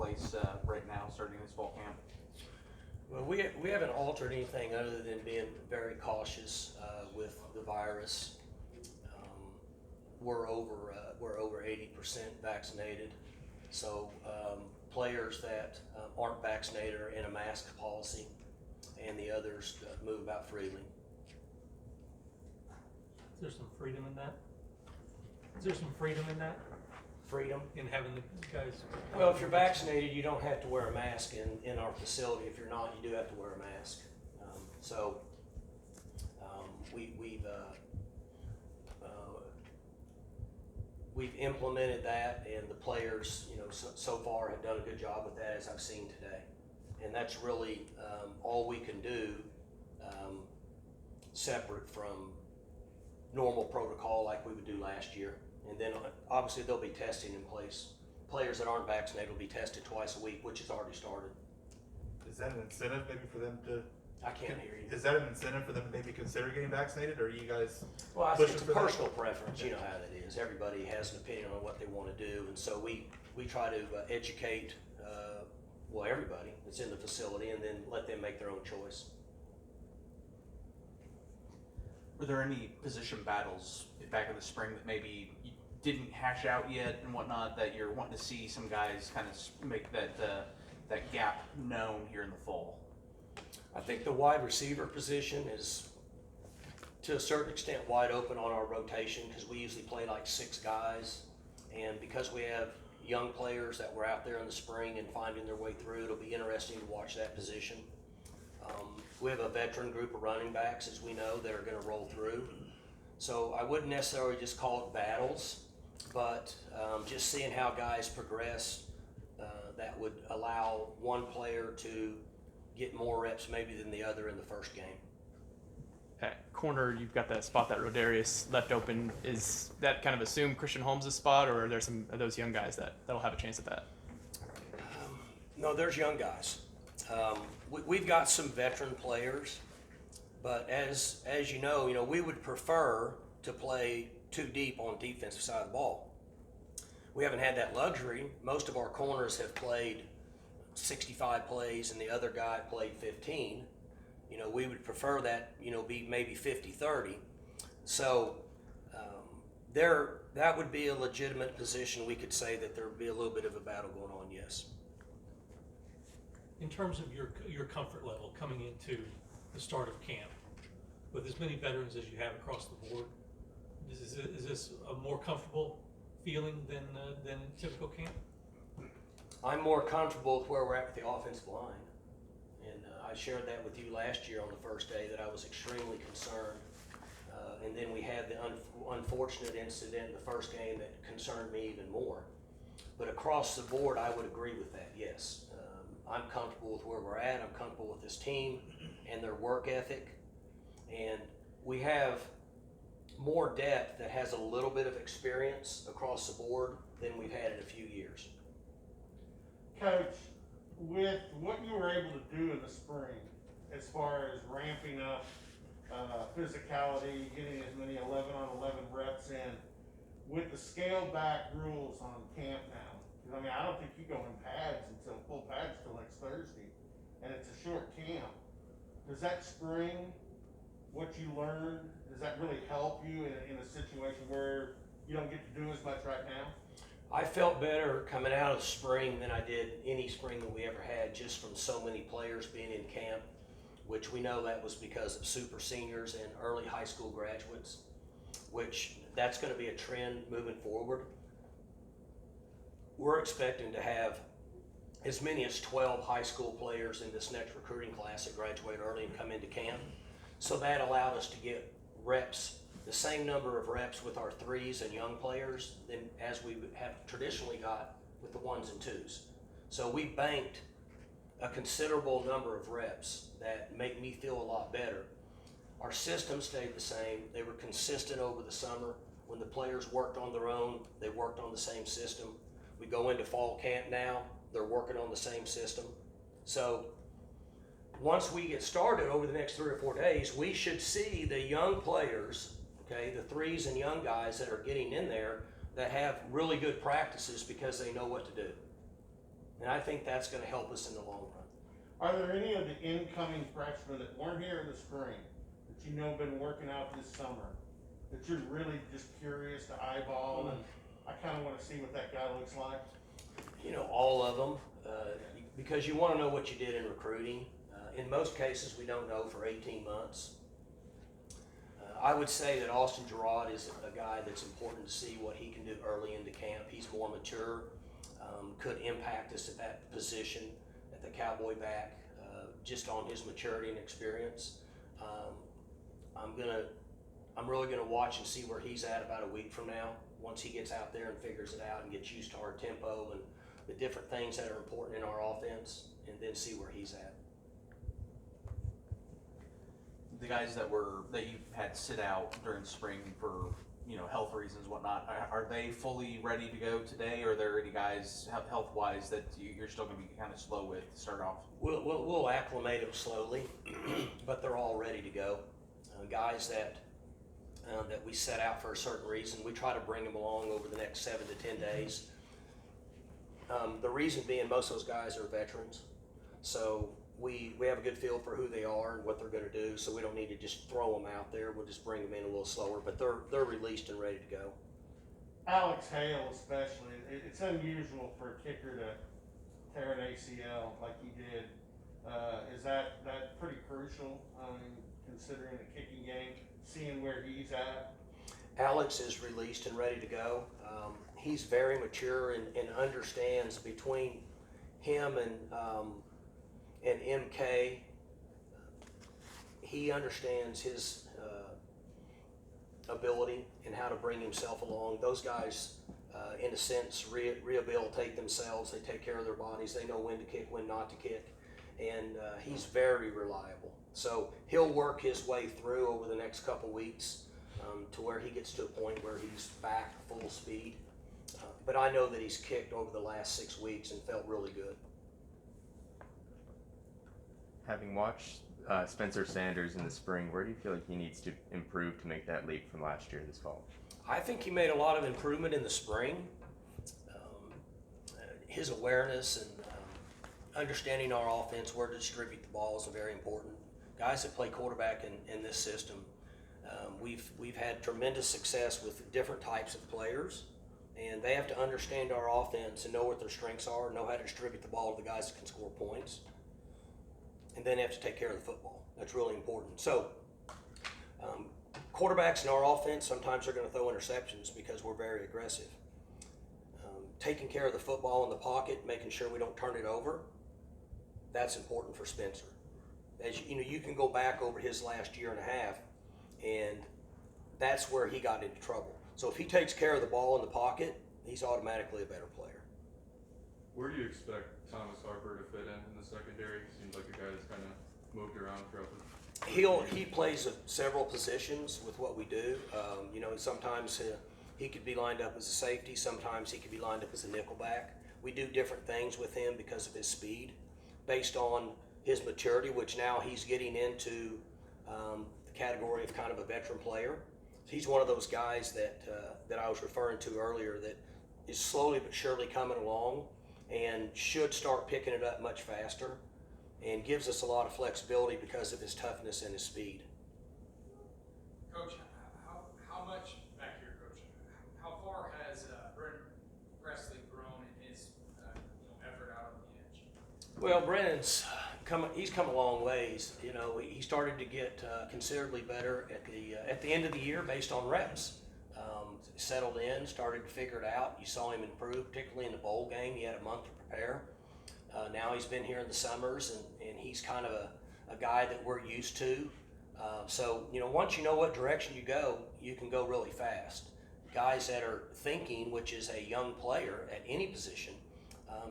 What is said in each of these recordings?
place right now, starting this fall camp? Well, we haven't altered anything other than being very cautious with the virus. We're over 80% vaccinated, so players that aren't vaccinated are in a mask policy, and the others move about freely. Is there some freedom in that? Is there some freedom in that? Freedom? In having the guys? Well, if you're vaccinated, you don't have to wear a mask in our facility. If you're not, you do have to wear a mask. We've implemented that, and the players, so far have done a good job with that, as I've seen today. And that's really all we can do, separate from normal protocol like we would do last year. And then obviously there'll be testing in place. Players that aren't vaccinated will be tested twice a week, which has already started. Is that an incentive maybe for them to? I can't hear you. Is that an incentive for them to maybe consider getting vaccinated, or are you guys? Well, I think it's a pushing for that? personal preference. You know how that is. Everybody has an opinion on what they want to do, and so we try to educate everybody that's in the facility, and then let them make their own choice. Were there any position battles back in the spring that maybe you didn't hash out yet and whatnot, that you're wanting to see some guys kind of make that gap known here in the fall? I think the wide receiver position is, to a certain extent, wide open on our rotation, because we usually play like 6 guys, and because we have young players that were out there in the spring and finding their way through, it'll be interesting to watch that position. We have a veteran group of running backs, as we know, that are going to roll through. So I wouldn't necessarily just call it battles, but just seeing how guys progress, that would allow one player to get more reps maybe than the other in the first game. At corner, you've got that spot that Rodarius left open. Is that kind of assumed Christian Holmes' spot, or are there some of those young guys that'll have a chance at that? No, there's young guys. We've got some veteran players, but as you know, we would prefer to play 2 deep on the defensive side of the ball. We haven't had that luxury. Most of our corners have played 65 plays, and the other guy played 15. We would prefer that, be maybe 50-30. So that would be a legitimate position. We could say that there would be a little bit of a battle going on, yes. In terms of your comfort level coming into the start of camp, with as many veterans as you have across the board, is this a more comfortable feeling than typical camp? I'm more comfortable with where we're at with the offensive line. And I shared that with you last year on the first day, that I was extremely concerned. And then we had the unfortunate incident in the first game that concerned me even more. But across the board, I would agree with that, yes. I'm comfortable with where we're at. I'm comfortable with this team and their work ethic. And we have more depth that has a little bit of experience across the board than we've had in a few years. Coach, with what you were able to do in the spring, as far as ramping up physicality, getting as many 11-on-11 reps in, with the scaled back rules on camp now, because I don't think you go in pads until full pads till next Thursday, and it's a short camp. Does that spring, what you learned, does that really help you in a situation where you don't get to do as much right now? I felt better coming out of spring than I did any spring that we ever had, just from so many players being in camp, which we know that was because of super seniors and early high school graduates, which that's going to be a trend moving forward. We're expecting to have as many as 12 high school players in this next recruiting class that graduate early and come into camp. So that allowed us to get reps, the same number of reps with our 3s and young players than as we have traditionally got with the 1s and 2s. So we banked a considerable number of reps that make me feel a lot better. Our system stayed the same. They were consistent over the summer. When the players worked on their own, they worked on the same system. We go into fall camp now, they're working on the same system. So once we get started over the next 3 or 4 days, we should see the young players, okay, the 3s and young guys that are getting in there that have really good practices because they know what to do. And I think that's gonna help us in the long run. Are there any of the incoming freshmen that weren't here in the spring, that you know been working out this summer, that you're really just curious to eyeball, and I kinda wanna see what that guy looks like? You know, all of them, because you wanna know what you did in recruiting. In most cases, we don't know for 18 months. I would say that Austin Gerard is a guy that's important to see what he can do early into camp. He's more mature, could impact us at that position at the Cowboy back, just on his maturity and experience. I'm really gonna watch and see where he's at about a week from now, once he gets out there and figures it out and gets used to our tempo and the different things that are important in our offense, and then see where he's at. The guys that you've had sit out during spring for, you know, health reasons, whatnot, are they fully ready to go today, or are there any guys health wise that you're still gonna be kind of slow with to start off? We'll acclimate them slowly, but they're all ready to go. Guys that we set out for a certain reason, we try to bring them along over the next 7 to 10 days. The reason being, most of those guys are veterans, so we have a good feel for who they are and what they're going to do, so we don't need to just throw them out there. We'll just bring them in a little slower, but they're released and ready to go. Alex Hale especially, it's unusual for a kicker to tear an ACL like he did. Is that pretty crucial, considering the kicking game, seeing where he's at? Alex is released and ready to go. He's very mature and understands between him and MK. He understands his ability and how to bring himself along. Those guys, in a sense, rehabilitate themselves. They take care of their bodies. They know when to kick, when not to kick. And he's very reliable. So he'll work his way through over the next couple weeks to where he gets to a point where he's back full speed. But I know that he's kicked over the last 6 weeks and felt really good. Having watched Spencer Sanders in the spring, where do you feel like he needs to improve to make that leap from last year this fall? I think he made a lot of improvement in the spring. His awareness and understanding our offense, where to distribute the ball is very important. Guys that play quarterback in this system, we've had tremendous success with different types of players, and they have to understand our offense and know what their strengths are, know how to distribute the ball to the guys that can score points, and then have to take care of the football. That's really important. So quarterbacks in our offense, sometimes are going to throw interceptions because we're very aggressive. Taking care of the football in the pocket, making sure we don't turn it over, that's important for Spencer. As you know, you can go back over his last year and a half, and that's where he got into trouble. So if he takes care of the ball in the pocket, he's automatically a better player. Where do you expect Thomas Harper to fit in the secondary? Seems like a guy that's kind of moved around throughout the... He plays several positions with what we do. You know, sometimes he could be lined up as a safety. Sometimes he could be lined up as a nickelback. We do different things with him because of his speed, based on his maturity, which now he's getting into the category of kind of a veteran player. He's one of those guys that I was referring to earlier that is slowly but surely coming along and should start picking it up much faster, and gives us a lot of flexibility because of his toughness and his speed. Coach, how much, back here, Coach, how far has Brent Presley grown in his effort out on the edge? Well, Brennan's he's come a long ways. You know, he started to get considerably better at the end of the year based on reps. Settled in, started to figure it out. You saw him improve, particularly in the bowl game. He had a month to prepare. Now he's been here in the summers, and he's kind of a guy that we're used to. So, you know, once you know what direction you go, you can go really fast. Guys that are thinking, which is a young player at any position,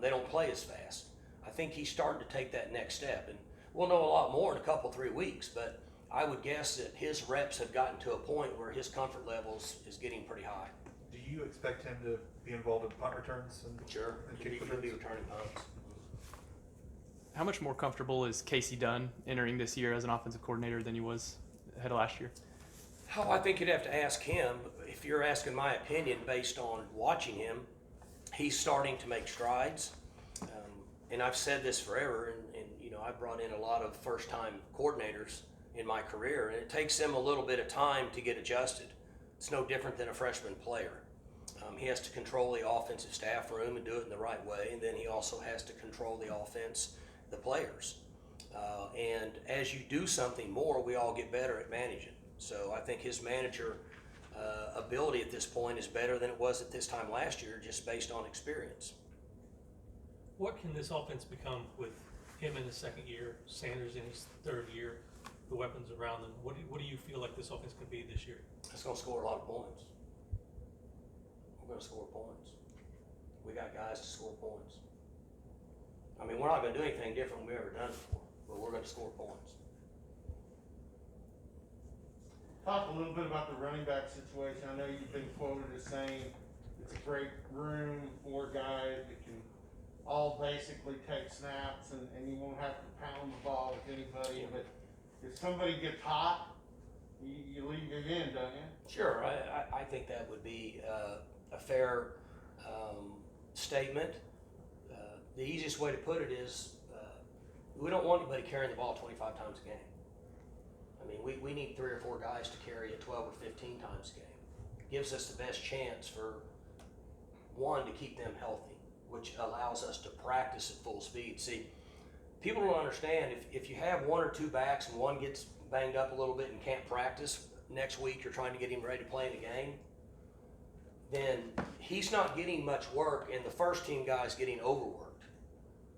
they don't play as fast. I think he's starting to take that next step, and we'll know a lot more in a couple, 3 weeks, but I would guess that his reps have gotten to a point where his comfort levels is getting pretty high. Do you expect him to be involved in punt returns and Sure, and he'll kick be returns? returning punts. How much more comfortable is Casey Dunn entering this year as an offensive coordinator than he was ahead of last year? Oh, I think you'd have to ask him. If you're asking my opinion based on watching him, he's starting to make strides. and I've said this forever, and you know, I've brought in a lot of first-time coordinators in my career, and it takes them a little bit of time to get adjusted. It's no different than a freshman player. He has to control the offensive staff room and do it in the right way, and then he also has to control the offense, the players. And as you do something more, we all get better at managing. So I think his manager ability at this point is better than it was at this time last year, just based on experience. What can this offense become with him in his second year, Sanders in his third year, the weapons around them? What do you feel like this offense can be this year? It's going to score a lot of points. We're going to score points. We got guys to score points. I mean, we're not going to do anything different than we've ever done before, but we're going to score points. Talk a little bit about the running back situation. I know you've been quoted as saying it's a great room, 4 guys that can all basically take snaps, and you won't have to pound the ball with anybody. But if somebody gets hot, you leave it in, don't you? Sure, I think that would be a fair statement. The easiest way to put it is we don't want anybody carrying the ball 25 times a game. I mean, we need 3 or 4 guys to carry it 12 or 15 times a game. Gives us the best chance for, one, to keep them healthy, which allows us to practice at full speed. See, people don't understand, if you have 1 or 2 backs and one gets banged up a little bit and can't practice, next week you're trying to get him ready to play in a game, then he's not getting much work and the first team guy's getting overworked,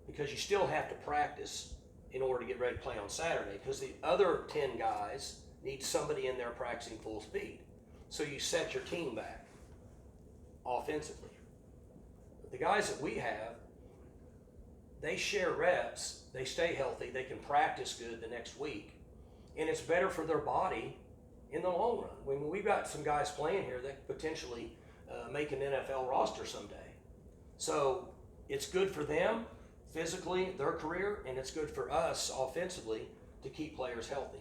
because you still have to practice in order to get ready to play on Saturday, because the other 10 guys need somebody in there practicing full speed. So you set your team back offensively. But the guys that we have, they share reps, they stay healthy, they can practice good the next week, and it's better for their body in the long run. When we've got some guys playing here that could potentially make an NFL roster someday. So it's good for them physically, their career, and it's good for us offensively to keep players healthy.